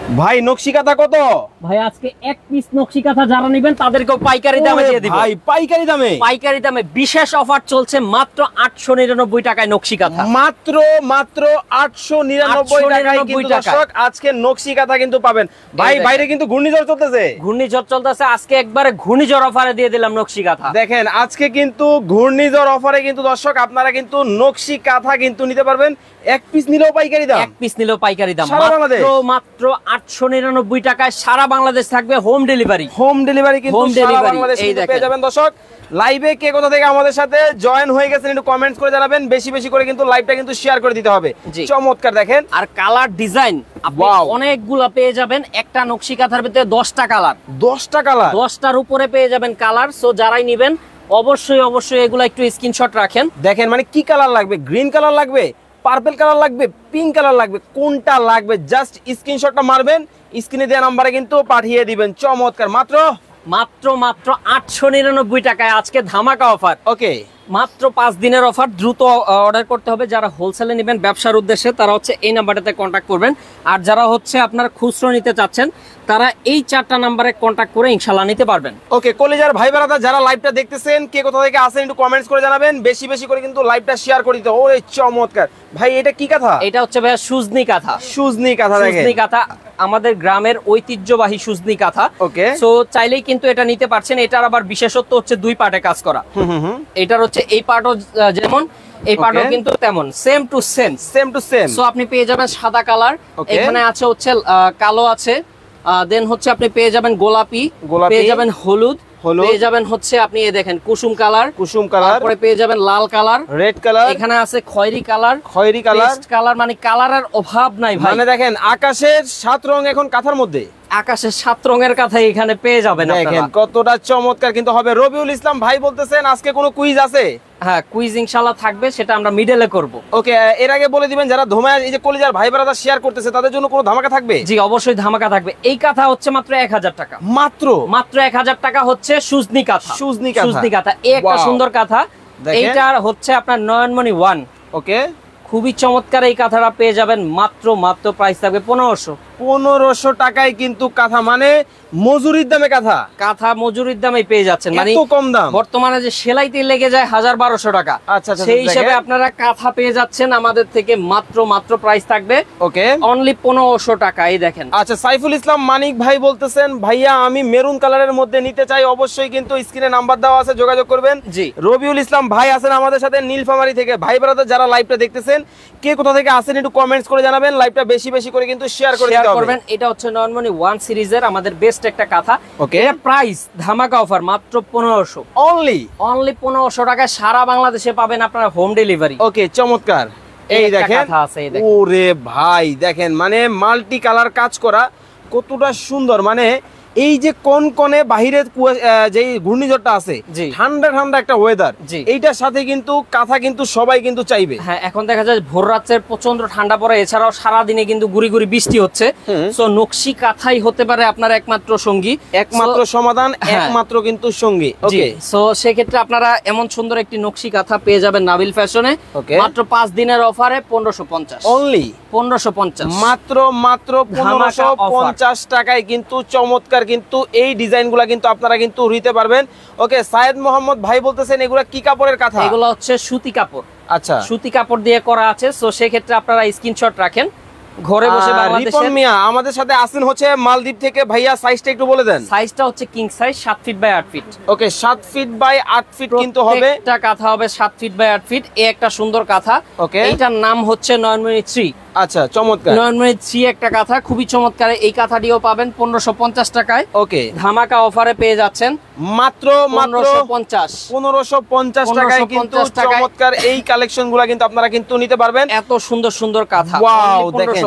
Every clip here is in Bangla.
ভাই নকশি কাঁথা কত? ভাই আজকে এক পিস নকশি কাঁথা যারা নেবেন তাদেরকেও পাইকারি দামে দিয়ে দিব। ভাই পাইকারি দামে? পাইকারি দামে বিশেষ অফার চলছে মাত্র 899 টাকায় নকশি কাঁথা। মাত্র 899 টাকায় কিন্তু দর্শক আজকে নকশি কাঁথা কিন্তু পাবেন। ভাই বাইরে কিন্তু ঘূর্ণিঝড় চলতেছে। ঘূর্ণিঝড় চলতেছে, আজকে একবারে ঘূর্ণিঝড় অফারে দিয়ে দিলাম নকশি কাঁথা। দেখেন আজকে কিন্তু ঘূর্ণিঝড় অফারে কিন্তু দর্শক আপনারা কিন্তু নকশি কাঁথা কিন্তু নিতে পারবেন। এক পিস নিলেও পাইকারি দাম। এক পিস নিলেও পাইকারি দাম মাত্র 899 টাকায় সারা বাংলাদেশ থাকবে হোম ডেলিভারি। হোম ডেলিভারি কিন্তু সারা বাংলাদেশ পেয়ে যাবেন দর্শক। লাইভে কে কোথা থেকে আমাদের সাথে জয়েন হয়ে গেছেন একটু কমেন্টস করে জানাবেন। বেশি বেশি করে কিন্তু লাইভটা কিন্তু শেয়ার করে দিতে হবে। চমৎকার দেখেন, আর কালার ডিজাইন আপনি অনেকগুলা পেয়ে যাবেন। একটা নকশি কাঁথার ভিতরে 10টা কালার, 10টা কালার, 10টার উপরে পেয়ে যাবেন কালার। সো যারাই নেবেন অবশ্যই এগুলা একটু স্ক্রিনশট রাখেন। দেখেন মানে কি কালার লাগবে, গ্রিন কালার লাগবে, পার্পল কালার লাগবে, পিঙ্ক কালার লাগবে, কোনটা লাগবে জাস্ট স্ক্রিনশটটা মারবেন, স্ক্রিনে দেওয়া নাম্বারে কিন্তু পাঠিয়ে দিবেন। চমৎকার, মাত্র 899 টাকায় আজকে ধামাকা অফার। ওকে, মাত্র 5 দিনের অফার, দ্রুত অর্ডার করতে হবে। যারা হোলসেলে নেবেন ব্যবসার উদ্দেশ্যে তারা হচ্ছে এই নাম্বারটাতে কন্ট্যাক্ট করবেন। আর যারা হচ্ছে আপনারা খুচরো নিতে চাচ্ছেন তারা এই 4টা নাম্বারে কন্ট্যাক্ট করে ইনশাআল্লাহ নিতে পারবেন। ওকে, কলেজার ভাই ব্রাদার যারা লাইভটা দেখতেছেন কে কোথা থেকে আসেন একটু কমেন্টস করে জানাবেন। বেশি বেশি করে কিন্তু লাইভটা শেয়ার করে দিতে। ওরে চমৎকার ভাই, এটা কি কাঁথা? এটা হচ্ছে ভাই সুজনি কাঁথা। সুজনি কাঁথা, দেখেন সুজনি কাঁথা আমাদের গ্রামের ঐতিহ্যবাহী সুজনি কাঁথা। ওকে, সো চাইলেই কিন্তু এটা নিতে পারছেন। এটার আবার বিশেষত্ব হচ্ছে 2 পার্টে কাজ করা। এটার হচ্ছে এই পার্টও যেমন এই পার্টও কিন্তু তেমন সেম টু সেম। সো আপনি পেয়ে যাবেন সাদা কালার, এখানে আছে হচ্ছে কালো আছে, দেন হচ্ছে আপনি পেয়ে যাবেন গোলাপি, পেয়ে যাবেন হলুদ, পেয়ে যাবেন হচ্ছে আপনি দেখেন কুসুম কালার, তারপরে পেয়ে যাবেন লাল কালার, রেড কালার, এখানে আছে খয়েরি কালার, পেস্ট কালার। মানে কালারের অভাব নাই ভাই। মানে দেখেন আকাশের 7 রং এখন কাঁথার মধ্যে, আকাশের 7 রঙের কাঁথা এখানে পেয়ে যাবেন। দেখেন কতটা চমৎকার কিন্তু হবে। রবিউল ইসলাম ভাই বলতেছেন আজকে কোনো কুইজ আছে? হ্যাঁ, কুইজ ইনশাআল্লাহ থাকবে, সেটা আমরা মিডলে করব। ওকে, এর আগে বলে দিবেন যারা ধোমায় এই যে কলিজার ভাই ব্রাদার শেয়ার করতেছে তাদের জন্য কোনো ধামাকা থাকবে? জি অবশ্যই ধামাকা থাকবে। এই কাঁথা হচ্ছে মাত্র 1000 টাকা। মাত্র 1000 টাকা হচ্ছে সুজনি কাঁথা। সুজনি কাঁথা এই একটা সুন্দর কাঁথা। এইটা হচ্ছে আপনার নয়নমণি 1। ওকে, খুবই চমৎকার এই কাঁথাটা পেয়ে যাবেন মাত্র প্রাইস থাকবে 1500 টাকায় কিন্তু কাঁথা, মানে মজুরির দামে কাঁথা মজুরির দামে পেয়ে যাচ্ছেন। মানে এত কম দাম। বর্তমানে যে সেলাইতে লেগে যায় 1000-1200 টাকা, সেই হিসাবে আপনারা কাঁথা পেয়ে যাচ্ছেন আমাদের থেকে মাত্র প্রাইস থাকবে ওকে অনলি 1500 টাকা। এই দেখেন। আচ্ছা, সাইফুল ইসলাম মানিক ভাই বলতেছেন ভাইয়া আমি মেরুন কালারের মধ্যে নিতে চাই। অবশ্যই কিন্তু স্ক্রিনে নাম্বার দেওয়া আছে, যোগাযোগ করবেন। জি, রবিউল ইসলাম ভাই আছেন আমাদের সাথে নীলফামারী থেকে। ভাই ব্রাদার যারা লাইভটা দেখতেছেন কে কোথা থেকে আসেন একটু কমেন্টস করে জানাবেন। লাইভটা বেশি বেশি করে কিন্তু শেয়ার করে দিতে হবে। এটা হচ্ছে নয়নমণি 1 সিরিজের আমাদের বেস্ট একটা কাঁথা। ওকে, প্রাইস ধামাকা অফার মাত্র 1500, অনলি 1500 টাকায় সারা বাংলাদেশে পাবেন আপনারা হোম ডেলিভারি। ওকে, চমৎকার। এই দেখেন, ওরে ভাই দেখেন মানে মাল্টি কালার কাজ করা কতটা সুন্দর। মানে এই যে কোনে বাহিরে যে ঘূর্ণিঝড়টা আছে, ঠান্ডা একটা ওয়েদার, এইটার সাথে কিন্তু কাঁথা কিন্তু সবাই কিন্তু চাইবে। হ্যাঁ, এখন দেখা যায় ভোর রাতের প্রচন্ড ঠান্ডা পড়ে, এছাড়াও সারা দিনে কিন্তু গুড়ি বৃষ্টি হচ্ছে। সো নকশি কাঁথাই হতে পারে আপনার একমাত্র সঙ্গী, একমাত্র সমাধান, একমাত্র কিন্তু সঙ্গী। ওকে, সো সেক্ষেত্রে আপনারা এমন সুন্দর একটি নকশি কাঁথা পেয়ে যাবেন নাবিল ফ্যাশনে। মাত্র 5 দিনের অফারে 1550, অনলি 1550, মাত্র 1550 টাকায় কিন্তু চমৎকার কিন্তু এই ডিজাইনগুলো কিন্তু আপনারা কিন্তু নিতে পারবেন। ওকে, সায়েদ মোহাম্মদ ভাই বলতেছেন এগুলা কি কাপড়ের কাঁথা? এগুলো হচ্ছে সুতি কাপড়। আচ্ছা, সুতি কাপড় দিয়ে করা আছে। সো সেক্ষেত্রে আপনারা স্ক্রিনশট রাখেন। ঘরে বসে রিপন মিয়া আমাদের সাথে আছেন হচ্ছে মালদ্বীপ থেকে। ভাইয়া সাইজটা একটু বলে দেন। সাইজটা হচ্ছে king size, 7 feet by 8 feet. Okay, 7 feet by 8 feet কিন্তু হবে। একটা কাঁথা হবে 7 ফিট বাই 8 ফিট। এই একটা সুন্দর কাঁথা। ওকে, এইটার নাম হচ্ছে নয়নমণি 3। আচ্ছা, চমৎকার। নয়নমণি 3 একটা কাঁথা, খুবই চমৎকার। এই কাঁথাটিও পাবেন 1550 টাকায়। ওকে, ধামাকা অফারে পেয়ে যাচ্ছেন মাত্র 1550 টাকায় কিন্তু চমৎকার এই কালেকশনগুলো কিন্তু আপনারা কিন্তু নিতে পারবেন। এত সুন্দর কাঁথা, ওয়াও দেখেন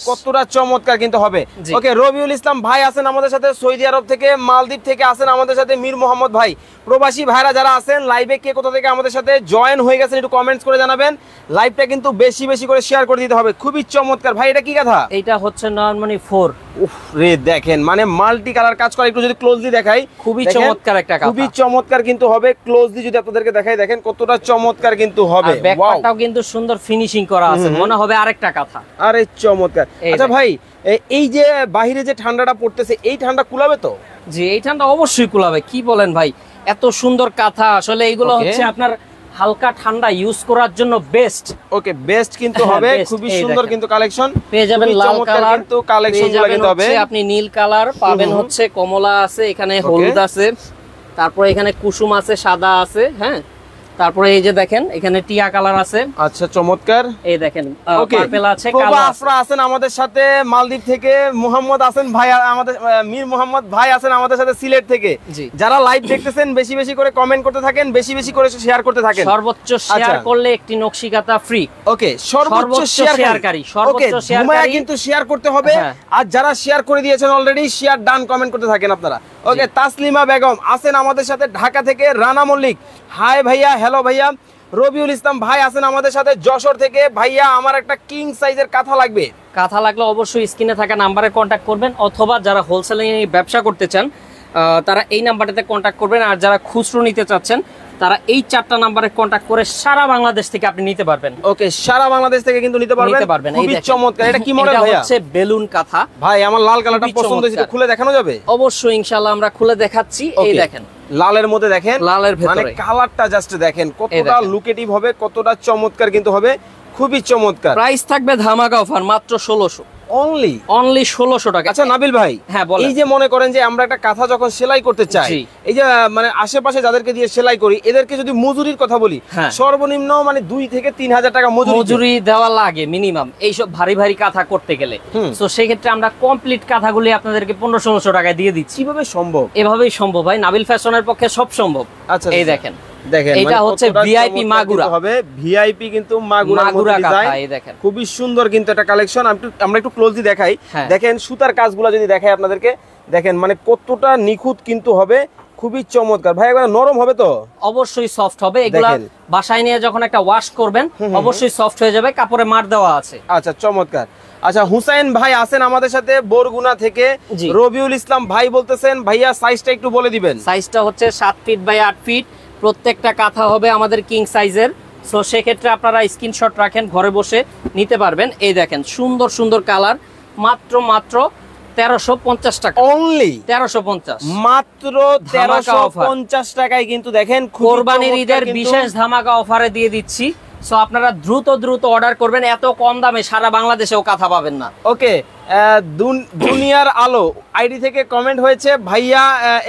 কতটা চমৎকার কিন্তু হবে। ওকে, রবিউল ইসলাম ভাই আছেন আমাদের সাথে সৌদি আরব থেকে, মালদ্বীপ থেকে আছেন আমাদের সাথে মীর মোহাম্মদ ভাই। প্রবাসী ভাইরা যারা আছেন লাইভে কে কোথা থেকে আমাদের সাথে জয়েন হয়ে গেছেন একটু কমেন্টস করে জানাবেন। লাইভটা কিন্তু বেশি বেশি করে শেয়ার করে দিতে হবে। খুব খুবই চমৎকার ভাই। এটা কি কাঁথা? এটা হচ্ছে নরমানি 4। উফ রে দেখেন মানে মাল্টি কালার কাজ করা, একটু যদি ক্লোজলি দেখাই খুবই চমৎকার একটা কাঁথা, খুবই চমৎকার কিন্তু হবে। ক্লোজলি যদি আপনাদেরকে দেখাই দেখেন কতটা চমৎকার কিন্তু হবে। ব্যাক পার্টটাও কিন্তু সুন্দর ফিনিশিং করা আছে, মনে হবে আরেকটা কাঁথা। আরে চমৎকার। আচ্ছা ভাই এই যে বাইরে যে ঠান্ডাটা পড়তেছে এই ঠান্ডা কুলাবে তো? জি এই ঠান্ডা অবশ্যই কুলাবে। কি বলেন ভাই, এত সুন্দর কাঁথা আসলে এইগুলো হচ্ছে আপনার হালকা ঠান্ডা ইউজ করার জন্য বেস্ট। ওকে বেস্ট কিন্তু হবে, খুবই সুন্দর কিন্তু কালেকশন পেয়ে যাবেন। লাল কালার কিন্তু কালেকশনগুলো কিন্তু হবে, আপনি নীল কালার পাবেন, হচ্ছে কমলা আছে, এখানে হলুদ আছে, তারপরে এখানে কুসুম আছে, সাদা আছে, হ্যাঁ, তারপরে এই যে দেখেন এখানে টিয়া কালার আছে। আচ্ছা চমৎকার। এই দেখেন পার্পল আছে, কালো প্রবাসরা আছেন আমাদের সাথে মালদ্বীপ থেকে, মোহাম্মদ আছেন ভাই আমাদের, মীর মোহাম্মদ ভাই আছেন আমাদের সাথে সিলেট থেকে। যারা লাইভ দেখতেছেন বেশি বেশি করে কমেন্ট করতে থাকেন, বেশি বেশি করে শেয়ার করতে থাকেন। সর্বোচ্চ শেয়ার করলে একটি নকশি কাঁথা ফ্রি। ওকে সর্বোচ্চ শেয়ারকারী, সর্বোচ্চ শেয়ারকারী কিন্তু শেয়ার করতে হবে। আর যারা শেয়ার করে দিয়েছেন অলরেডি শেয়ার ডান কমেন্ট করতে থাকেন আপনারা। ওকে তাসলিমা বেগম আছেন আমাদের সাথে ঢাকা থেকে, রানা মল্লিক হাই ভাইয়া, হ্যালো ভাইয়া। রবিউল ইসলাম ভাই আছেন আমাদের সাথে যশোর থেকে, ভাইয়া আমার একটা কিং সাইজের কাঁথা লাগবে। কাঁথা লাগলে অবশ্যই স্ক্রিনে থাকা নাম্বারে কন্ট্যাক্ট করবেন, অথবা যারা হোলসেলিং ব্যবসা করতে চান তারা এই নাম্বারটাতে কন্ট্যাক্ট করবেন। আর যারা খুচরো নিতে চাচ্ছেন তারা এই 4টা নাম্বারে কন্ট্যাক্ট করে সারা বাংলাদেশ থেকে আপনি নিতে পারবেন। ওকে সারা বাংলাদেশ থেকে কিন্তু নিতে পারবেন। খুবই চমৎকার। এটা কি মডেল ভাইয়া? এটা হচ্ছে বেলুন কাঁথা। ভাই আমার লাল কালারটা পছন্দ হয়েছে, খুলে দেখানো যাবে? অবশ্যই ইনশাআল্লাহ আমরা খুলে দেখাচ্ছি। এই দেখেন লালের মধ্যে দেখেন, লালের ভেতরে মানে কালারটা জাস্ট দেখেন কতটা লুকেটিভ হবে, কতটা চমৎকার কিন্তু হবে, খুবই চমৎকার। প্রাইস থাকবে ধামাকা অফার মাত্র 1600 অনলি 1600 টাকা। আচ্ছা নাবিল ভাই, হ্যাঁ বলেন। এই যে মনে করেন যে আমরা একটা কাঁথা যখন সেলাই করতে চাই, এই যে মানে আশেপাশে যাদেরকে দিয়ে সেলাই করি এদেরকে যদি মজুরির কথা বলি, সর্বনিম্ন মানে 2 থেকে 3000 টাকা মজুরি দেওয়া লাগে মিনিমাম এইসব ভারী ভারী কাঁথা করতে গেলে। তো সেই ক্ষেত্রে আমরা কমপ্লিট কাঁথাগুলি আপনাদেরকে 1500 টাকায় দিয়ে দিচ্ছি। কিভাবে সম্ভব? এভাবেই সম্ভব ভাই, নাবিল ফ্যাশনের পক্ষে সব সম্ভব। আচ্ছা এই দেখেন দেখেন এটা হচ্ছে ভিআইপি মাগুরা হবে, ভিআইপি কিন্তু মাগুরা ডিজাইন, এই দেখেন খুবই সুন্দর কিন্তু এটা কালেকশন। আমরা একটু ক্লোজলি দেখাই, দেখেন সুতার কাজগুলো যদি দেখাই আপনাদেরকে, দেখেন মানে কতটা নিখুঁত কিন্তু হবে, খুবই চমৎকার। ভাই একবার নরম হবে তো? অবশ্যই সফট হবে। এগুলা বাসায় নিয়ে যখন একটা ওয়াশ করবেন অবশ্যই সফট হয়ে যাবে, কাপড়ে মার দেওয়া আছে। আচ্ছা চমৎকার। আচ্ছা হুসাইন ভাই আছেন আমাদের সাথে বরগুনা থেকে, রবিউল ইসলাম ভাই বলতেছেন ভাইয়া সাইজটা একটু বলে দিবেন। সাইজটা হচ্ছে 7 ফিট বাই 8 ফিট, প্রত্যেকটা কাঁথা হবে আমাদের কিং সাইজের। সো সেক্ষেত্রে আপনারা স্ক্রিনশট রাখেন, ঘরে বসে নিতে পারবেন। এই দেখেন সুন্দর সুন্দর কালার, মাত্র 1350 টাকা। অনলি 1350, মাত্র 1350 টাকায় কিন্তু দেখেন কোরবানির ঈদের বিশেষ ধামাকা অফারে দিয়ে দিচ্ছি। সো আপনারা দ্রুত অর্ডার করবেন, এত কম দামে সারা বাংলাদেশেও কাঁথা পাবেন না। ওকে দুনিয়ার আলো আইডি থেকে কমেন্ট হয়েছে ভাইয়া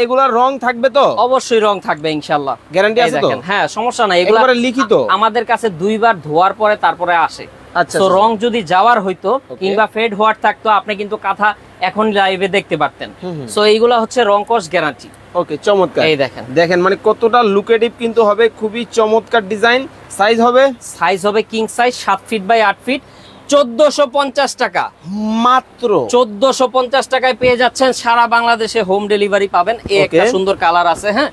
এগুলার রং থাকবে তো? অবশ্যই রং থাকবে ইনশাআল্লাহ, গ্যারান্টি আছে তো? হ্যাঁ সমস্যা নাই, এগুলো লিখিত আমাদের কাছে 2 বার ধোয়ার পরে তারপরে আসে। আচ্ছা তো রং যদি যাওয়ার হইতো কিংবা ফেড হওয়ার থাকতো আপনি কিন্তু কাঁথা এখন লাইভে দেখতে পারতেন। সো এইগুলা হচ্ছে রং কস গ্যারান্টি। ওকে চমৎকার। এই দেখেন মানে কতটা লুকেটিভ কিন্তু হবে, খুবই চমৎকার ডিজাইন। সাইজ হবে king size 7 feet by 8 feet, 1450 টাকা মাত্র। 1450 টাকায় পেয়ে যাচ্ছেন, সারা বাংলাদেশে হোম ডেলিভারি পাবেন। এই একটা সুন্দর কালার আছে, হ্যাঁ।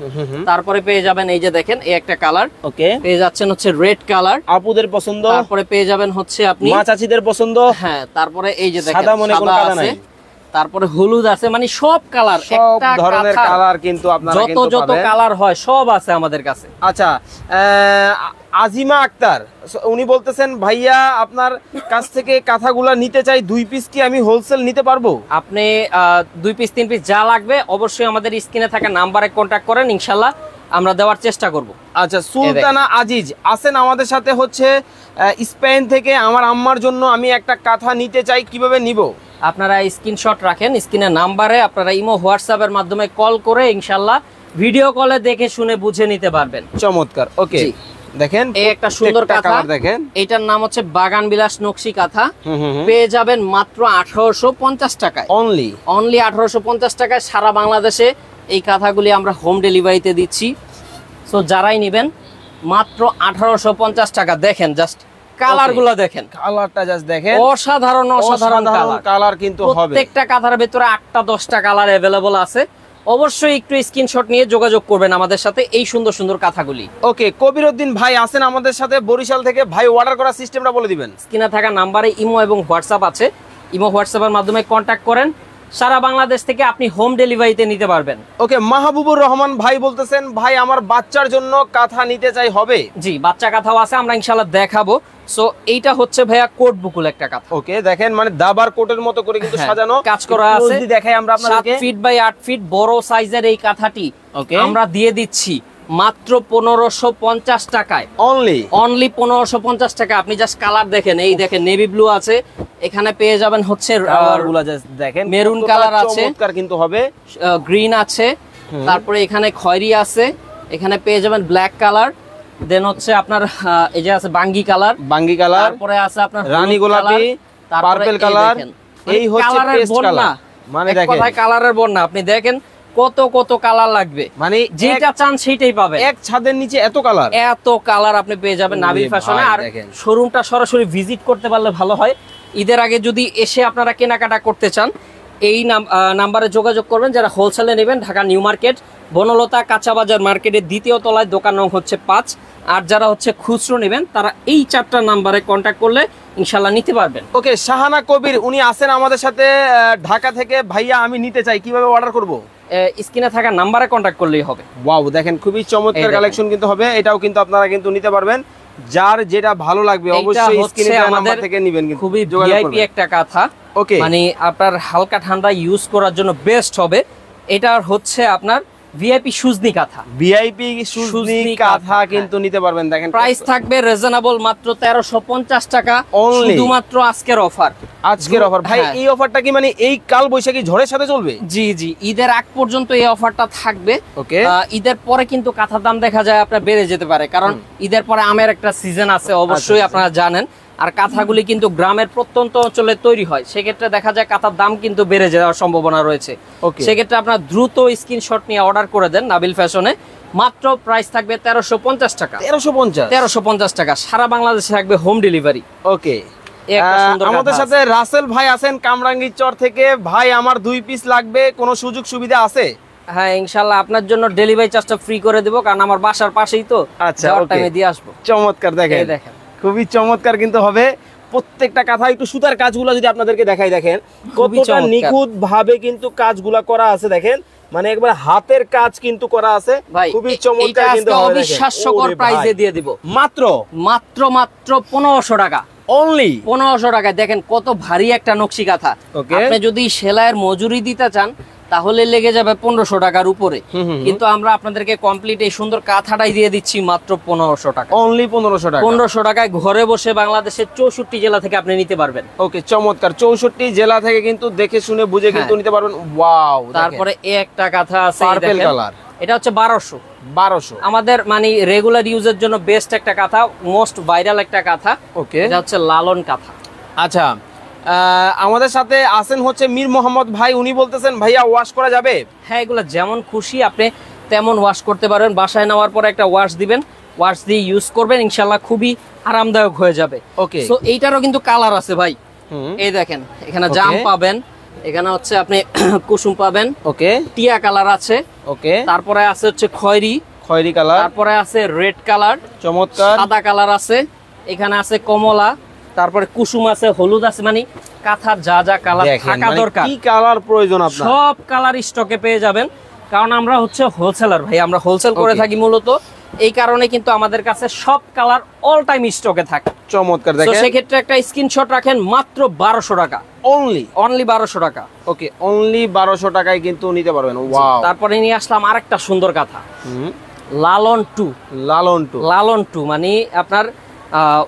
তারপরে পেয়ে যাবেন এই যে দেখেন এই একটা কালার, ওকে পেয়ে যাচ্ছেন হচ্ছে রেড কালার, আপুদের পছন্দ। তারপরে পেয়ে যাবেন হচ্ছে আপনি মা চাচিদের পছন্দ, হ্যাঁ। তারপরে এই যে দেখেন সাদা মনে কোনো কালার নাই, তারপরে হলুদ আছে, মানে সব কালার, একটা ধরনের কালার কিন্তু আপনারা কিন্তু পাবেন, যত কালার হয় সব আছে আমাদের কাছে। আচ্ছা আজিমা আক্তার উনি বলতেছেন ভাইয়া আপনার কাছ থেকে কাঁথাগুলা নিতে চাই 2 পিস, কি আমি হোলসেল নিতে পারবো? আপনি 2 পিস 3 পিস যা লাগবে অবশ্যই আমাদের স্ক্রিনে থাকা নাম্বারে কন্ট্যাক্ট করেন, ইনশাআল্লাহ আমরা দেওয়ার চেষ্টা করব। আচ্ছা সুলতানা আজিজ আছেন আমাদের সাথে হচ্ছে স্পেন থেকে, আমার আম্মার জন্য আমি একটা কাঁথা নিতে চাই, কিভাবে নিব? আপনারা স্ক্রিনশট রাখেন, স্ক্রিনের নাম্বারে আপনারা ইমো হোয়াটসঅ্যাপ এর মাধ্যমে কল করে ইনশাআল্লাহ ভিডিও কলে দেখে শুনে বুঝে নিতে পারবেন। চমৎকার। ওকে দেখেন এই একটা সুন্দর কাঁথা, দেখেন এটার নাম হচ্ছে বাগান বিলাস নকশি কাঁথা, পেয়ে যাবেন মাত্র 1850 টাকায়। অনলি 1850 টাকায় সারা বাংলাদেশে এই কাঁথাগুলি আমরা হোম ডেলিভারিতে দিচ্ছি। সো যারাই নেবেন মাত্র 1850 টাকা। দেখেন জাস্ট কালারগুলো দেখেন, কালারটা জাস্ট দেখেন, অসাধারণ অসাধারণ কালার কিন্তু হবে। প্রত্যেকটা কাঁথার ভিতরে 8টা 10টা কালার अवेलेबल আছে। অবশ্যই একটু স্ক্রিনশট নিয়ে যোগাযোগ করবেন আমাদের সাথে এই সুন্দর সুন্দর কাঁথাগুলি। ওকে, কবিরউদ্দিন ভাই আছেন আমাদের সাথে বরিশাল থেকে। ভাই অর্ডার করার সিস্টেমটা বলে দিবেন। স্ক্রিনে থাকা নাম্বারে ইমো এবং হোয়াটসঅ্যাপ আছে, ইমো হোয়াটসঅ্যাপের মাধ্যমে কন্ট্যাক্ট করেন, সারা বাংলাদেশ থেকে আপনি হোম ডেলিভারিতে নিতে পারবেন। ওকে, মাহবুবুর রহমান ভাই বলতেছেন ভাই আমার বাচ্চার জন্য কাঁথা নিতে চাই, হবে? জি, বাচ্চা কাঁথাও আছে, আমরা ইনশাআল্লাহ দেখাবো। সো এইটা হচ্ছে ভাইয়া কোট বুকুল একটা কাঁথা। ওকে, দেখেন মানে দাবার কোটের মতো করে কিন্তু সাজানো কাজ করা আছে। দেখাই আমরা আপনাদেরকে 7 ফিট বাই 8 ফিট বড় সাইজের এই কাঁথাটি ওকে আমরা দিয়ে দিচ্ছি মাত্র 1550 টাকায়। অনলি 1550 টাকা। আপনি জাস্ট কালার দেখেন, এই দেখেন নেভি ব্লু আছে, এখানে পেয়ে যাবেন হচ্ছে কালারগুলো জাস্ট দেখেন, মেরুন কালার আছে, চমৎকার কিন্তু হবে, গ্রিন আছে, তারপরে এখানে খয়েরি আছে, এখানে পেয়ে যাবেন ব্ল্যাক কালার, দেন হচ্ছে আপনার এই যে আছে বাঙ্গি কালার, তারপরে আছে আপনার রানী গোলাপি, পার্পল কালার, এই হচ্ছে পেস্ট কালার। মানে দেখেন কথায় কালারের বন্যা। আপনি দেখেন কত কত কালার লাগবে, মানে যেটা চান সেইটাই পাবেন। এক ছাদের নিচে এত কালার আপনি পেয়ে যাবেন নাবিল ফ্যাশনে। আর শোরুমটা সরাসরি ভিজিট করতে পারলে ভালো হয়। ঈদের আগে যদি এসে আপনারা কেনাকাটা করতে চান, এই নাম্বারে যোগাযোগ করবেন। যারা হোলসেলে নেবেন, ঢাকা নিউ মার্কেট বনলতা কাঁচা বাজার মার্কেটের 2য় তলায়, দোকান নং হচ্ছে 5। আর যারা হচ্ছে খুচরো নেবেন তারা এই 4টা নাম্বারে কন্ট্যাক্ট করলে ইনশাআল্লাহ নিতে পারবেন। ওকে, শাহানা কবির উনি আছেন আমাদের সাথে ঢাকা থেকে। ভাইয়া আমি নিতে চাই, কিভাবে অর্ডার করব? স্ক্রিনে থাকা নাম্বারে কন্ট্যাক্ট করলেই হবে। ওয়াও, দেখেন খুবই চমৎকার কালেকশন কিন্তু হবে। এটাও কিন্তু আপনারা কিন্তু নিতে পারবেন, যার যেটা ভালো লাগবে অবশ্যই স্ক্রিনে দেওয়া নাম্বার থেকে নেবেন। কিন্তু খুবই ভিআইপি একটা কাঁথা। ওকে, মানে আপনার হালকা ঠান্ডা ইউজ করার জন্য বেস্ট হবে। এটা হচ্ছে আপনার ভিআইপি সুজনি কাঁথা, ভিআইপি সুজনি কাঁথা কিন্তু নিতে পারবেন। দেখেন প্রাইস থাকবে রিজনেবল মাত্র 1350 টাকা, শুধুমাত্র আজকের অফার। ভাই এই অফারটা কি মানে এই কাল বৈশাখী ঝড়ের সাথে চলবে? জি জি, ঈদের আগ পর্যন্ত এই অফারটা থাকবে। ওকে, ঈদের পরে কিন্তু কাঁথার দাম দেখা যায় আপনার বেড়ে যেতে পারে, কারণ ঈদের পরে আমের একটা সিজন আছে, অবশ্যই আপনারা জানেন। আর কাঁথাগুলি কিন্তু গ্রামের প্রত্যন্ত অঞ্চলে তৈরি হয়, সেক্ষেত্রে দেখা যায় কাঁথার দাম কিন্তু বেড়ে যাওয়ার সম্ভাবনা রয়েছে। সেক্ষেত্রে আপনার দ্রুত স্ক্রিনশট নিয়ে অর্ডার করে দেন নাবিল ফ্যাশনে। মাত্র প্রাইস থাকবে 1350 টাকা। 1350 টাকা, সারা বাংলাদেশে থাকবে হোম ডেলিভারি। ওকে, আমাদের সাথে রাসেল ভাই আছেন কামরাঙ্গীর চর থেকে। ভাই আমার 2 পিস লাগবে, কোনো সুযোগ সুবিধা আছে? হ্যাঁ, ইনশাআল্লাহ আপনার জন্য ডেলিভারি চার্জটা ফ্রি করে দেব, কারণ আমার বাসার পাশেই তো। আচ্ছা, টাইমে দিয়ে আসবো। চমৎকার, দেখেন খুবই চমৎকার কিন্তু হবে প্রত্যেকটা কাঁথা। একটু সুতার কাজগুলো যদি আপনাদেরকে দেখাই, দেখেন কতটা নিখুঁত ভাবে কিন্তু কাজগুলা করা আছে। দেখেন মানে একবার হাতের কাজ কিন্তু করা আছে, খুবই চমৎকার কিন্তু হবে। অবিশ্বাস্যকর প্রাইসে দিয়ে দিব, মাত্র 1500 টাকা। অনলি 1500 টাকা। দেখেন কত ভারী একটা নকশি কাঁথা। আপনি যদি সেলাইয়ের মজুরি দিতে চান তাহলে লেগে যাবে 1500 টাকার উপরে, কিন্তু আমরা আপনাদেরকে কমপ্লিট এই সুন্দর কাঁথাটাই দিয়ে দিচ্ছি মাত্র 1500 টাকা। অনলি 1500 টাকা। 1500 টাকায় ঘরে বসে বাংলাদেশের 64 জেলা থেকে আপনি নিতে পারবেন। ওকে, চমৎকার, 64 জেলা থেকে কিন্তু দেখে শুনে বুঝে কিন্তু নিতে পারবেন। ওয়াও, তারপরে এই একটা কাঁথা আছে পার্পল কালার, এটা হচ্ছে 1200 আমাদের মানে রেগুলার ইউজের জন্য বেস্ট একটা কাঁথা, মোস্ট ভাইরাল একটা কাঁথা। ওকে, এটা হচ্ছে লালন কাঁথা। আচ্ছা, আমাদের সাথে আছেন হচ্ছে মীর মোহাম্মদ ভাই, উনি বলতেছেন ভাইয়া ওয়াশ করা যাবে? হ্যাঁ, এগুলো যেমন খুশি আপনি তেমন ওয়াশ করতে পারবেন। বাসায় নেওয়ার পরে একটা ওয়াশ দিবেন, ওয়াশ দিয়ে ইউজ করবেন, ইনশাআল্লাহ খুবই আরামদায়ক হয়ে যাবে। ওকে, সো এইটারও কিন্তু কালার আছে ভাই। এই দেখেন এখানে জাম পাবেন, এখানে হচ্ছে আপনি কুসুম পাবেন। ওকে, টিয়া কালার আছে। ওকে, তারপরে আছে হচ্ছে খয়েরি কালার, তারপরে আছে রেড কালার, চমৎকার, সাদা কালার আছে, এখানে আছে কমলা, তারপরে কুসুম আছে, হলুদ আছে। মানে কাঁথার যা যা কালার থাকা দরকার, কি কালার প্রয়োজন আপনার সব কালার স্টকে পেয়ে যাবেন। কারণ আমরা হচ্ছে হোলসেলার ভাই, আমরা হোলসেল করে থাকি মূলত, এই কারণে কিন্তু আমাদের কাছে সব কালার অল টাইম স্টকে থাকে। চমৎকার, দেখেন। তো সেক্ষেত্রে একটা স্ক্রিনশট রাখেন, মাত্র 1200 টাকা। অনলি 1200 টাকা। ওকে, অনলি 1200 টাকায় কিন্তু নিতে পারবেন। ওয়াও, তারপরে নিয়ে আসলাম আরেকটা সুন্দর কাঁথা, লালন 2 মানে আপনার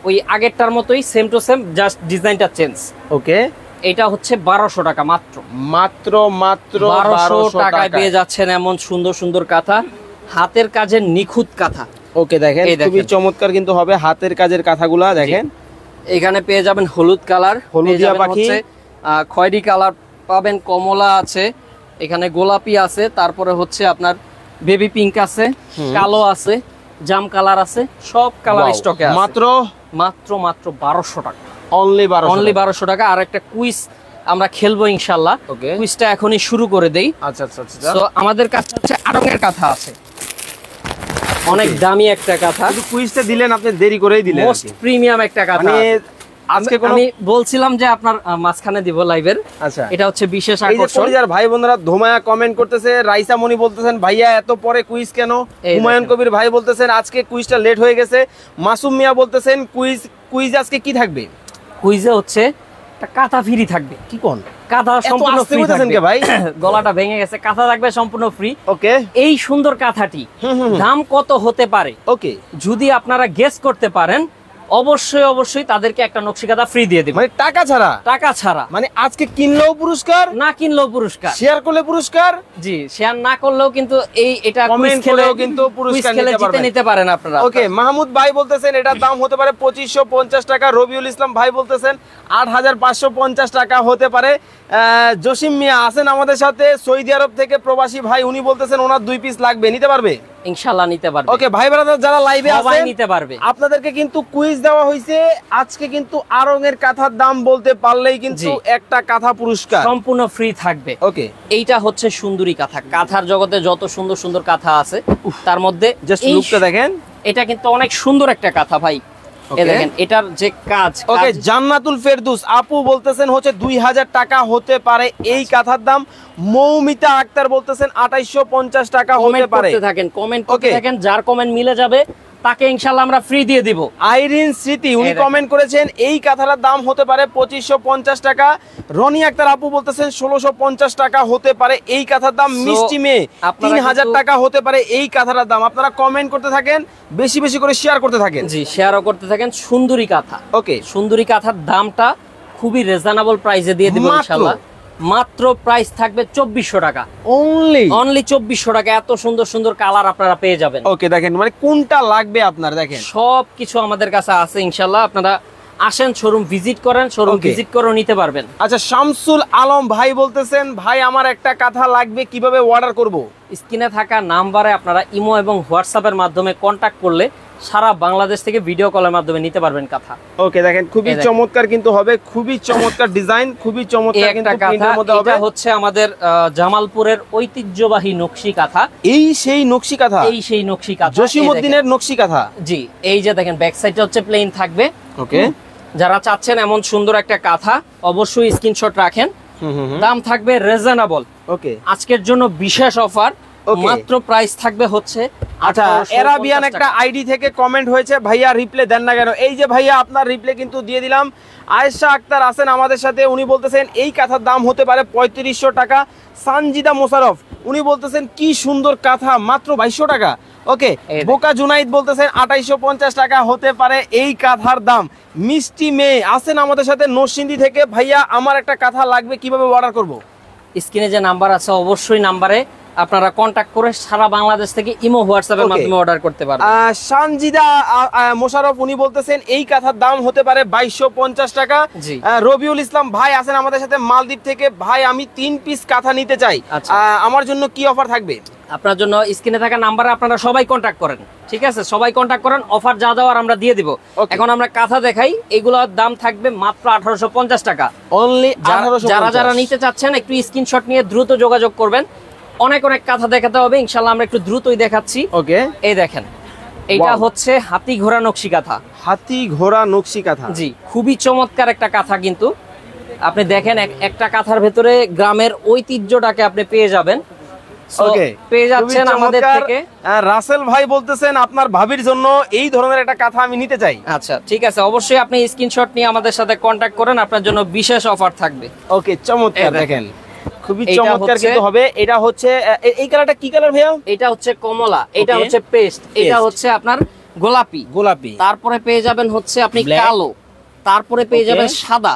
ওই আগেরটার মতোই সেম টু সেম, জাস্ট ডিজাইনটা চেঞ্জ। ওকে, এটা হচ্ছে 1200 টাকা মাত্র। 1200 টাকায় পেয়ে যাচ্ছেন এমন সুন্দর সুন্দর কাঁথা, হাতের কাজের নিখুঁত কাঁথা। ওকে, দেখেন খুবই চমৎকার কিন্তু হবে হাতের কাজের কাঁথাগুলা। দেখেন এখানে পেয়ে যাবেন হলুদ কালার, হলুদিয়া পাখি, খয়েরি কালার পাবেন, কমলা আছে, এখানে গোলাপি আছে, তারপরে হচ্ছে আপনার বেবি পিঙ্ক আছে, কালো আছে, জাম কালার আছে, সব কালার স্টকে আছে। মাত্র 1200 টাকা। অনলি 1200 টাকা। আর একটা কুইজ আমরা খেলবো ইনশাআল্লাহ। কুইজটা এখনই শুরু করে দেই। আচ্ছা আচ্ছা আচ্ছা। সো আমাদের কাছে হচ্ছে আড়ঙের কাঁথা আছে, অনেক দামি একটা কাঁথা। কিন্তু কুইজটা দিলেন আপনি দেরি করেই দিলেন, মোস্ট প্রিমিয়াম একটা কাঁথা। মানে আজকে আমি বলছিলাম যে আপনার মাঝখানে দিব লাইভের। আচ্ছা, এটা হচ্ছে বিশেষ আকর্ষণ। এই যে কলিজার ভাই বোনেরা ধোমায়া কমেন্ট করতেছে, রাইসা মনি বলতেছেন ভাইয়া এত পরে কুইজ কেন, হুমায়ুন কবির ভাই বলতেছেন আজকে কুইজটা লেট হয়ে গেছে, মাসুম মিয়া বলতেছেন কুইজ আজকে কি থাকবে? কুইজে হচ্ছে একটা কাঁথা ফ্রি থাকবে। কি কোন কাঁথা সম্পূর্ণ ফ্রি থাকবে ভাই? গলাটা ভেঙে গেছে, কাঁথা থাকবে সম্পূর্ণ ফ্রি। ওকে, এই সুন্দর কাঁথাটি দাম কত হতে পারে ওকে যদি আপনারা গেস করতে পারেন, অবশ্যই অবশ্যই তাদেরকে একটা নকশি কাঁথা ফ্রি দিয়ে দেব। মানে টাকা ছাড়া? টাকা ছাড়া। মানে আজকে কিনলেও পুরস্কার, না কিনলেও পুরস্কার, শেয়ার করলে পুরস্কার। জি, শেয়ার না করলেও কিন্তু এটা কমেন্ট খেলেও কিন্তু পুরস্কার নিতে পারেন আপনারা। ওকে, মাহমুদ ভাই বলতেছেন এটার দাম হতে পারে 2550 টাকা। রবিউল ইসলাম ভাই বলতেছেন 8550 টাকা হতে পারে। জসিম মিয়া আছেন আমাদের সাথে সৌদি আরব থেকে প্রবাসী ভাই, উনি বলতেছেন ওনার 2 পিস লাগবে, নিতে পারবে? ইনশাআল্লাহ নিতে পারবে। ওকে ভাই ব্রাদার যারা লাইভে আছেন নিতে পারবে। আপনাদেরকে কিন্তু কুইজ দেওয়া হয়েছে আজকে, কিন্তু আড়ঙের কাঁথার দাম বলতে পারলেই কিন্তু একটা কাঁথা পুরস্কার সম্পূর্ণ ফ্রি থাকবে। ওকে, এইটা হচ্ছে সুন্দরী কাঁথা। কাঁথার জগতে যত সুন্দর সুন্দর কাঁথা আছে তার মধ্যে জাস্ট লুকটা দেখেন, এটা কিন্তু অনেক সুন্দর একটা কাঁথা ভাই। এই দেখেন এটার যে কাজ। ওকে, জান্নাতুল ফেরদৌস আপু বলতেছেন হচ্ছে 2000 টাকা হতে পারে এই কাঁথার দাম। মৌমিতা আক্তার বলতেছেন 2850 টাকা হতে পারে। কমেন্ট করতে থাকেন, যার কমেন্ট মিলে যাবে তাকে ইনশাআল্লাহ আমরা ফ্রি দিয়ে দিব। আইরিন স্মৃতি উনি কমেন্ট করেছেন এই কাঁথাটার দাম হতে পারে 2550 টাকা। রনি আক্তার আপু বলতেছেন 1650 টাকা হতে পারে এই কাঁথার দাম। মিষ্টি মেয়ে 3000 টাকা হতে পারে এই কাঁথাটার দাম। আপনারা কমেন্ট করতে থাকেন, বেশি বেশি করে শেয়ার করতে থাকেন। জি, শেয়ারও করতে থাকেন। সুন্দরী কাঁথা। ওকে, সুন্দরী কাঁথার দামটা খুবই রিজনেবল প্রাইসে দিয়ে দিব ইনশাআল্লাহ। মাত্র প্রাইস থাকবে 2400 টাকা। অনলি 2400 টাকা। এত সুন্দর সুন্দর কালার আপনারা পেয়ে যাবেন। ওকে, দেখেন মানে কোনটা লাগবে আপনার, দেখেন সবকিছু আমাদের কাছে আছে ইনশাআল্লাহ। আপনারা আসেন, শোরুম ভিজিট করেন, শোরুম ভিজিট করে নিতে পারবেন। আচ্ছা, শামসুল আলম ভাই বলতেছেন ভাই আমার একটা কাঁথা লাগবে, কিভাবে অর্ডার করব? স্ক্রিনে থাকা নাম্বারে আপনারা ইমো এবং হোয়াটসঅ্যাপের মাধ্যমে কন্টাক্ট করলে সারা বাংলাদেশ থেকে ভিডিও কলের মাধ্যমে নিতে পারবেন কাঁথা। ওকে, দেখেন খুবই চমৎকার কিন্তু হবে, খুবই চমৎকার ডিজাইন, খুবই চমৎকার কিন্তু প্রিন্টের মধ্যে হবে। এটা হচ্ছে আমাদের জামালপুরের ঐতিহ্যবাহী নকশি কাঁথা। এই সেই নকশি কাঁথা, এই সেই নকশি কাঁথা, জসিমউদ্দিনের নকশি কাঁথা। জি, এই যে দেখেন ব্যাক সাইডটা হচ্ছে প্লেন থাকবে। ওকে, যারা চাচ্ছেন এমন সুন্দর একটা কাঁথা অবশ্যই স্ক্রিনশট রাখেন। দাম থাকবে রিজনেবল। ওকে, আজকের জন্য বিশেষ অফার, মাত্র প্রাইস থাকবে হচ্ছে। আচ্ছা, এরাবিয়ান একটা আইডি থেকে কমেন্ট হয়েছে ভাইয়া রিপ্লে দেন না কেন? এই যে ভাইয়া আপনার রিপ্লে কিন্তু দিয়ে দিলাম। আয়েশা আক্তার আছেন আমাদের সাথে, উনি বলতেছেন এই কাঁথার দাম হতে পারে 3500 টাকা। সানজিদা মোশারফ উনি বলতেছেন কি সুন্দর কাঁথা, মাত্র 2200 টাকা। ওকে, বোকা জুনাইদ বলতেছেন 2850 টাকা হতে পারে এই কাঁথার দাম। মিষ্টি মেয়ে আছেন আমাদের সাথে নরসিংদী থেকে, ভাইয়া আমার একটা কাঁথা লাগবে, কিভাবে অর্ডার করব? স্ক্রিনে যে নাম্বার আছে অবশ্যই নাম্বারে আপনারা কন্টাক্ট করে সারা বাংলাদেশ থেকে ইমো হোয়াটসঅ্যাপের মাধ্যমে অর্ডার করতে পারবেন। সানজিদা মোশাররফ উনি বলতেছেন এই কাঁথার দাম হতে পারে 2250 টাকা। রবিউল ইসলাম ভাই আছেন আমাদের সাথে মালদ্বীপ থেকে, ভাই আমি 3 পিস কাঁথা নিতে চাই, আমার জন্য কি অফার থাকবে? আপনার জন্য স্ক্রিনে থাকা নাম্বারে আপনারা সবাই কন্টাক্ট করেন, ঠিক আছে? সবাই কন্টাক্ট করেন, অফার যা দেওয়ার আমরা দিয়ে দিব। এখন আমরা কাঁথা দেখাই, এগুলোর দাম থাকবে মাত্র 1850 টাকা অনলি। যারা যারা নিতে চাচ্ছেন একটু স্ক্রিনশট নিয়ে দ্রুত যোগাযোগ করবেন। অনেক অনেক কাঁথা দেখাতে হবে ইনশাআল্লাহ, আমরা একটু দ্রুতই দেখাচ্ছি। ওকে, এই দেখেন এটা হচ্ছে হাতি ঘোড়া নকশি কাঁথা। হাতি ঘোড়া নকশি কাঁথা, জি, খুবই চমৎকার একটা কাঁথা। কিন্তু আপনি দেখেন একটা কাঁথার ভেতরে গ্রামের ঐতিহ্যটাকে আপনি পেয়ে যাবেন। ওকে, পেয়ে যাচ্ছেন আমাদের থেকে। রাসেল ভাই বলতেছেন আপনার ভাবির জন্য এই ধরনের একটা কাঁথা আমি নিতে চাই। আচ্ছা, ঠিক আছে, অবশ্যই আপনি স্ক্রিনশট নিয়ে আমাদের সাথে কন্টাক্ট করেন, আপনার জন্য বিশেষ অফার থাকবে। ওকে, চমৎকার, দেখেন খুবই চমৎকার কিন্তু হবে। এটা হচ্ছে এই কালারটা কি কালার ভাইয়া? এটা হচ্ছে কমলা, এটা হচ্ছে পেস্ট, এটা হচ্ছে আপনার গোলাপি। গোলাপি, তারপরে পেয়ে যাবেন হচ্ছে আপনি কালো, তারপরে পেয়ে যাবেন সাদা,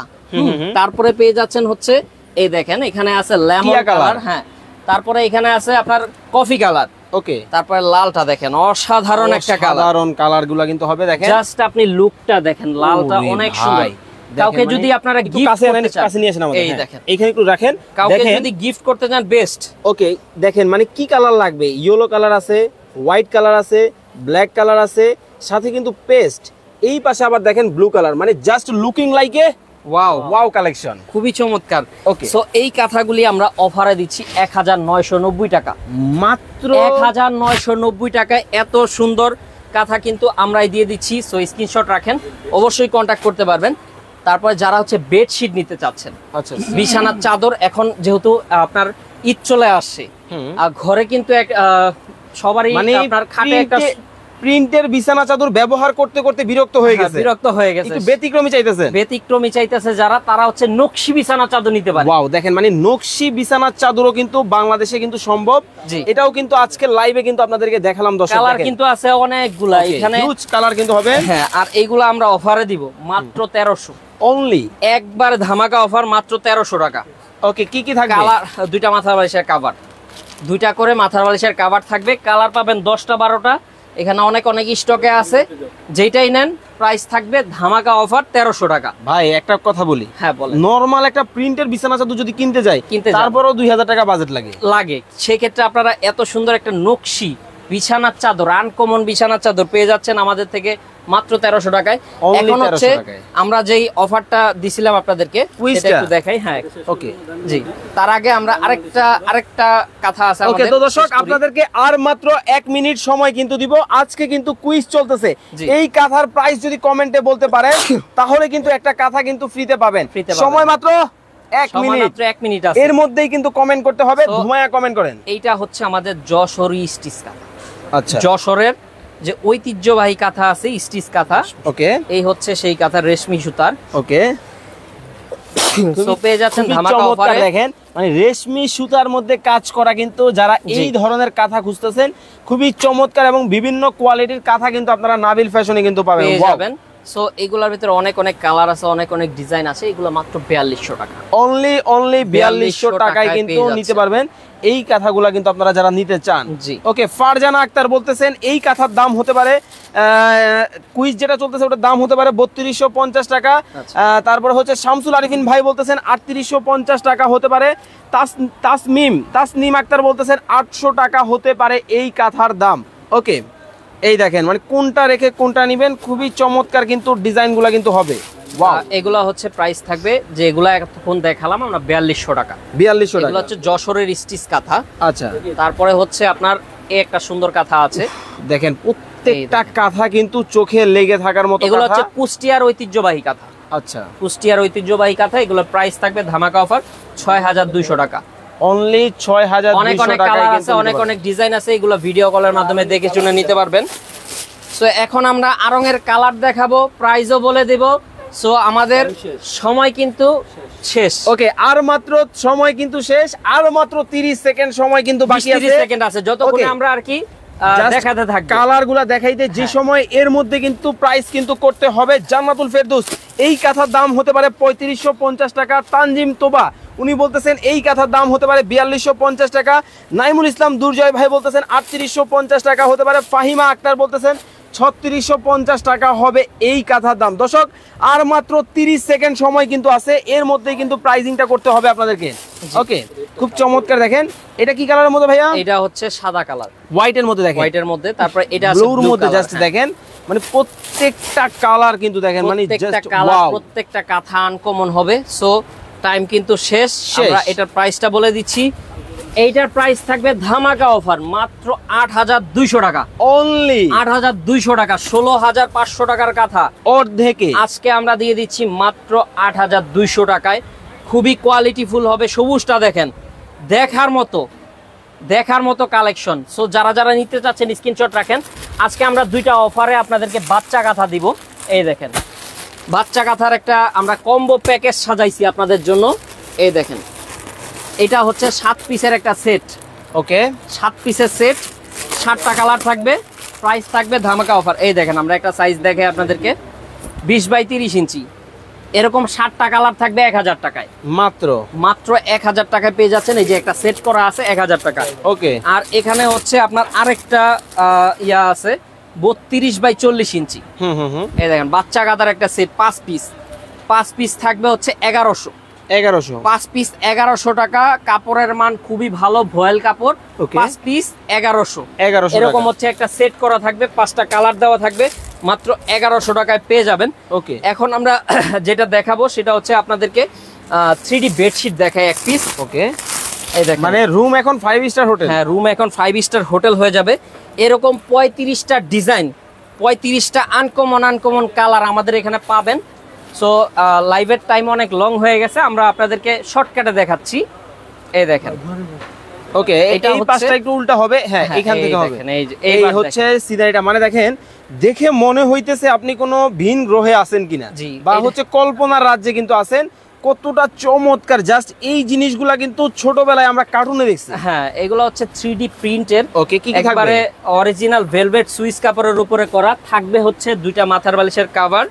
তারপরে পেয়ে যাচ্ছেন হচ্ছে এই দেখেন এখানে আছে লেমন কালার, হ্যাঁ, তারপরে এখানে আছে আপনার কফি কালার। ওকে, তারপরে লালটা দেখেন, অসাধারণ একটা কালার। সাধারণ কালারগুলো কিন্তু হবে, দেখেন জাস্ট আপনি লুকটা দেখেন, লালটা অনেক সুন্দর। কাউকে যদি আপনারা গিফট করতে চান, কাছে নিয়ে আসেন আমাদের, এই দেখেন এইখানে একটু রাখেন। কাউকে যদি গিফট করতে চান বেস্ট। ওকে, দেখেন মানে কি কালার লাগবে? ইয়েলো কালার আছে, হোয়াইট কালার আছে, ব্ল্যাক কালার আছে, সাথে কিন্তু পেস্ট। এই পাশে আবার দেখেন ব্লু কালার, মানে just looking like a wow collection, খুবই চমৎকার। ওকে, সো এই কাঁথাগুলি আমরা অফারে দিচ্ছি 1990 টাকা, মাত্র 1990 টাকায়। এত সুন্দর কাঁথা কিন্তু আমরাই দিয়ে দিচ্ছি। সো স্ক্রিনশট রাখেন, অবশ্যই কন্ট্যাক্ট করতে পারবেন। তারপরে যারা হচ্ছে বেডশিট নিতে চাচ্ছেন, আচ্ছা, বিছানার চাদর, এখন যেহেতু আপনার ঈদ চলে আসছে, আর ঘরে কিন্তু এক সবারই মানে আপনার খাটে একটা প্রিন্টের বিছানা চাদর ব্যবহার করতে করতে বিরক্ত হয়ে গেছে, একটু ব্যতিক্রমী চাইতেছে যারা, তারা হচ্ছে নকশি বিছানা চাদর নিতে পারে। ওয়াও, দেখেন মানে নকশি বিছানার চাদরও কিন্তু বাংলাদেশে কিন্তু সম্ভব। এটাও কিন্তু আজকে লাইভে কিন্তু আপনাদেরকে দেখালাম। দর্শক, কালার কিন্তু আছে অনেকগুলা, এখানে হিউজ কালার কিন্তু হবে। হ্যাঁ, আর এইগুলো আমরা অফারে দিব মাত্র 1300 অনলি, একবার ধামাকা অফার, মাত্র 1300 টাকা। ওকে, কি কি থাকবে? কালার, দুইটা মাথার বালিশের কভার, দুইটা করে মাথার বালিশের কভার থাকবে। কালার পাবেন 10টা 12টা, এখানে অনেক স্টকে আছে। যেটাই নেন প্রাইস থাকবে ধামাকা অফার 1300 টাকা। ভাই একটা কথা বলি, হ্যাঁ বলেন, নরমাল একটা প্রিন্টের বিছানা চাদর যদি কিনতে যাই, তারপরেও 2000 টাকা বাজেট লাগে। সেক্ষেত্রে আপনারা এত সুন্দর একটা নকশি বিছানার চাদর, আনকমন বিছানার চাদর পেয়ে যাচ্ছেন আমাদের থেকে মাত্র 1300 টাকায়। এখন হচ্ছে আমরা যেই অফারটা দিছিলাম আপনাদেরকে, সেটা একটু দেখাই। হ্যাঁ, ওকে, জি, তার আগে আমরা আরেকটা কথা আছে আমাদের। ওকে, তো দর্শক আপনাদেরকে আর মাত্র 1 মিনিট সময় কিন্তু দিব। আজকে কিন্তু কুইজ চলতেছে। এই কাঁথার প্রাইস যদি কমেন্টে বলতে পারেন, তাহলে কিন্তু একটা কাঁথা কিন্তু ফ্রিতে পাবেন। সময় মাত্র 1 মিনিট, এর মধ্যেই কিন্তু কমেন্ট করতে হবে। ধুমায়া কমেন্ট করেন। এইটা হচ্ছে আমাদের যশোরী স্টিচ কাঁথা। আচ্ছা, যশোরের যে ঐতিহ্যবাহী কাঁথা আছে, স্টিচ কাঁথা। ওকে, এই হচ্ছে সেই কাঁথা, রেশমি সুতার। ওকে, সো পেয়ে যাচ্ছেন ধামাকা অফারে। দেখেন মানে রেশমি সুতার মধ্যে কাজ করা, কিন্তু যারা এই ধরনের কাঁথা খুঁজতেছেন, খুবই চমৎকার এবং বিভিন্ন কোয়ালিটির কাঁথা কিন্তু আপনারা নাবিল ফ্যাশনে কিন্তু পাবেন। সো এগুলোর ভিতরে অনেক কালার আছে, অনেক ডিজাইন আছে। এগুলো মাত্র 4200 টাকা, অনলি 4200 টাকায় কিন্তু নিতে পারবেন এই কাঁথাগুলা কিন্তু আপনারা যারা নিতে চান। ওকে, ফারজানা আক্তার বলতেছেন এই কাঁথার দাম হতে পারে, কুইজ যেটা চলতেছে ওটার দাম হতে পারে 3250 টাকা। তারপর হচ্ছে শামসুল আরিফিন ভাই বলতেছেন 3850 টাকা হতে পারে। তাসনিম আক্তার বলতেছেন 800 টাকা হতে পারে এই কাঁথার দাম। ওকে, এই দেখেন মানে কোনটা রেখে কোনটা নিবেন, খুবই চমৎকার কিন্তু ডিজাইনগুলো কিন্তু হবে। এগুলা হচ্ছে প্রাইস থাকবে, যে এগুলা এতক্ষণ দেখালাম আমরা 4200 টাকা। 4200 টাকা, এগুলো হচ্ছে যশোরের স্টিচ কাঁথা। আচ্ছা, তারপরে হচ্ছে আপনার একটা সুন্দর কাঁথা আছে, দেখেন প্রত্যেকটা কাঁথা কিন্তু চোখে লেগে থাকার মতো। এগুলো হচ্ছে কুষ্টিয়ার ঐতিহ্যবাহী কাঁথা। আচ্ছা, কুষ্টিয়ার ঐতিহ্যবাহী কাঁথা। এগুলোর প্রাইস থাকবে ধামাকা অফার 6200 টাকা, অনলি 6200 টাকা। অনেক ডিজাইন আছে, এগুলো ভিডিও কলের মাধ্যমে দেখে শুনে নিতে পারবেন। সো এখন আমরা আরঙের কালার দেখাবো, প্রাইসও বলে দেব। সো আমাদের সময় কিন্তু শেষ। ওকে, আর মাত্র সময় কিন্তু শেষ, আর মাত্র 30 সেকেন্ড সময় কিন্তু বাকি আছে। 30 সেকেন্ড আছে, যতক্ষণ আমরা আর কি দেখাতে থাকবো, কালারগুলো দেখাইতে যে সময়, এর মধ্যে কিন্তু প্রাইস কিন্তু করতে হবে। জান্নাতুল ফেরদৌস এই কাঁথার দাম হতে পারে 3550 টাকা। তানজিম তোবা উনি বলতেছেন এই কাঁথার দাম হতে পারে 4250 টাকা। নাইমুল ইসলাম দুর্জয় ভাই বলতেছেন 3850 টাকা হতে পারে। ফাহিমা আক্তার বলতেছেন 3650 টাকা হবে এই কাঁথার দাম। দর্শক, আর মাত্র 30 সেকেন্ড সময় কিন্তু আছে, এর মধ্যে কিন্তু প্রাইসিংটা করতে হবে আপনাদেরকে। ওকে, খুব চমৎকার। দেখেন এটা কি কালারের মধ্যে ভাইয়া? এটা হচ্ছে সাদা কালার, হোয়াইটের মধ্যে। দেখেন হোয়াইটের মধ্যে, তারপর এটা আছে ব্লুর মধ্যে। জাস্ট দেখেন মানে প্রত্যেকটা কালার কিন্তু দেখেন মানে জাস্ট ওয়াও, প্রত্যেকটা কাঁথা আনকমন হবে। সো টাইম কিন্তু শেষ। আমরা এটার প্রাইসটা বলে দিচ্ছি। এইটার প্রাইস থাকবে ধামাকা অফার মাত্র 8200 টাকা, অনলি 8200 টাকা। 16500 টাকার কাঁথা অর্ধেকে আজকে আমরা দিয়ে দিচ্ছি মাত্র 8200 টাকায়। খুবই কোয়ালিটিফুল হবে। সবুজটা দেখেন, দেখার মতো কালেকশন। সো যারা নিতে চাচ্ছেন স্ক্রিনশট রাখেন। আজকে আমরা দুইটা অফারে আপনাদেরকে বাচ্চা কাঁথা দিব। এই দেখেন, বাচ্চা কাঁথার একটা আমরা কম্বো প্যাকেজ সাজাইছি আপনাদের জন্য। এই দেখেন, এটা হচ্ছে 7 পিসের একটা সেট। ওকে, 7 পিসের সেট, 7টা কালার থাকবে। প্রাইস থাকবে ধামাকা অফার। এই দেখেন, আমরা একটা সাইজ দেখাই আপনাদেরকে, 20 বাই 30 ইঞ্চি। এরকম 7টা কালার থাকবে 1000 টাকায়, মাত্র 1000 টাকায় পেয়ে যাচ্ছেন। এই যে একটা সেট করা আছে 1000 টাকায়। ওকে, আর এখানে হচ্ছে আপনার আরেকটা ইয়া আছে 32 বাই 40 ইঞ্চি। এই দেখেন, বাচ্চা কাঁথার একটা সেট 5 পিস থাকবে হচ্ছে 1100। 1100 5 পিস 1100 টাকা। কাপড়ের মান খুবই ভালো, ভয়েল কাপড়। 5 পিস 1100 এরকম হচ্ছে একটা সেট করা থাকবে, 5টা কালার দেওয়া থাকবে, মাত্র 1100 টাকায় পেয়ে যাবেন। ওকে, এখন আমরা যেটা দেখাবো সেটা হচ্ছে আপনাদেরকে 3D বেডশিট দেখায় এক পিস। ওকে, এই দেখেন, মানে রুম এখন 5 স্টার হোটেল। হ্যাঁ, রুম এখন 5 স্টার হোটেল হয়ে যাবে। এরকম 35টা ডিজাইন, 35টা আনকমন কালার আমাদের এখানে পাবেন। সো লাইভের টাইম অনেক লং হয়ে গেছে, আমরা আপনাদেরকে শর্টকাটে দেখাচ্ছি। এই দেখেন, ওকে, এটা এই পাশটা একটু উল্টা হবে। হ্যাঁ, এখান থেকে হবে। এই হচ্ছে সিনারিটা, মানে দেখেন, দেখে মনে হইতেছে আপনি কোনো ভিন গ্রহে আছেন কিনা, বা হচ্ছে কল্পনার রাজ্যে কিন্তু আছেন। কতটা চমৎকার! জাস্ট এই জিনিসগুলা কিন্তু ছোটবেলায় আমরা কার্টুনে দেখছি। হ্যাঁ, এগুলো হচ্ছে 3D প্রিন্টের। ওকে, কি থাকবে? একবারে অরিজিনাল ভেলভেট সুইস কাপড়ের উপরে করা থাকবে। হচ্ছে 2টা মাথার বালিশের কভার।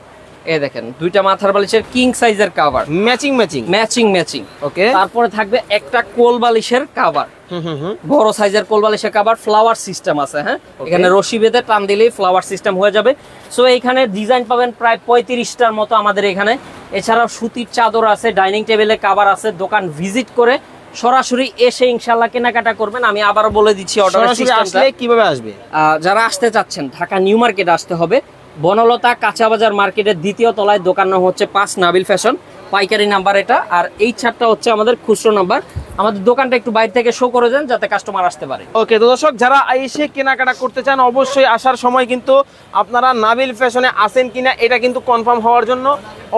এই দেখেন, 2টা মাথার বালিশের কিং সাইজের কভার, ম্যাচিং। ওকে, তারপরে থাকবে একটা কোল বালিশের কভার, বড় সাইজের কোল বালিশের কভার, ফ্লাওয়ার সিস্টেম আছে। হ্যাঁ, এখানে রশি বেঁধে টান দিলেই ফ্লাওয়ার সিস্টেম হয়ে যাবে। সো এইখানে ডিজাইন পাবেন প্রায় 35টার মতো আমাদের এখানে। এছাড়াও সুতির চাদর আছে, ডাইনিং টেবিলে কভার আছে। দোকান ভিজিট করে সরাসরি এসে ইনশাআল্লাহ কেনাকাটা করবেন। আমি আবারও বলে দিচ্ছি অর্ডারের সিস্টেমটা কিভাবে আসবে। যারা আসতে চাচ্ছেন, ঢাকা নিউ মার্কেট আসতে হবে। বনলতা কাঁচা বাজার মার্কেটের 2য় তলায়, দোকান নাম হচ্ছে 5 নাবিল ফ্যাশন, পাইকারি নাম্বার এটা। আর এই ছাড়টা হচ্ছে আমাদের খুচরো নাম্বার। আমাদের দোকানটা একটু বাইরে থেকে শো করে দেন যাতে কাস্টমার আসতে পারে। ওকে, তো দর্শক, যারা এসে কেনাকাটা করতে চান, অবশ্যই আসার সময় কিন্তু আপনারা নাবিল ফ্যাশনে আসেন কিনা এটা কিন্তু কনফার্ম হওয়ার জন্য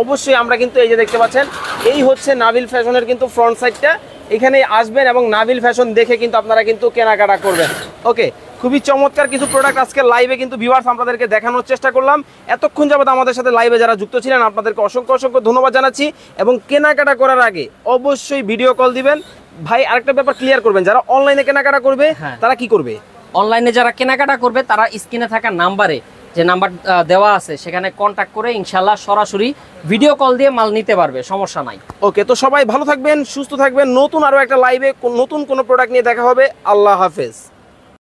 অবশ্যই আমরা কিন্তু এই যে দেখতে পাচ্ছেন, এই হচ্ছে নাবিল ফ্যাশনের কিন্তু ফ্রন্ট সাইডটা। এখানে আসবেন এবং নাবিল ফ্যাশন দেখে কিন্তু আপনারা কিন্তু কেনাকাটা করবেন। ওকে, খুবই চমৎকার কিছু প্রোডাক্ট আজকে লাইভে কিন্তু ভিউয়ার্স আপনাদেরকে দেখানোর চেষ্টা করলাম। এতক্ষণ যাবত আমাদের সাথে লাইভে যারা যুক্ত ছিলেন, আপনাদেরকে অসংখ্য ধন্যবাদ জানাচ্ছি। এবং কেনাকাটা করার আগে অবশ্যই ভিডিও কল দিবেন। ভাই, আরেকটা ব্যাপার ক্লিয়ার করবেন, যারা অনলাইনে কেনাকাটা করবে তারা কি করবে? অনলাইনে যারা কেনাকাটা করবে তারা স্ক্রিনে থাকা নাম্বারে, যে নাম্বার দেওয়া আছে, সেখানে কন্ট্যাক্ট করে ইনশাআল্লাহ সরাসরি ভিডিও কল দিয়ে মাল নিতে পারবে, সমস্যা নাই। ওকে, তো সবাই ভালো থাকবেন, সুস্থ থাকবেন। নতুন আরো একটা লাইভে নতুন কোনো প্রোডাক্ট নিয়ে দেখা হবে। আল্লাহ হাফেজ।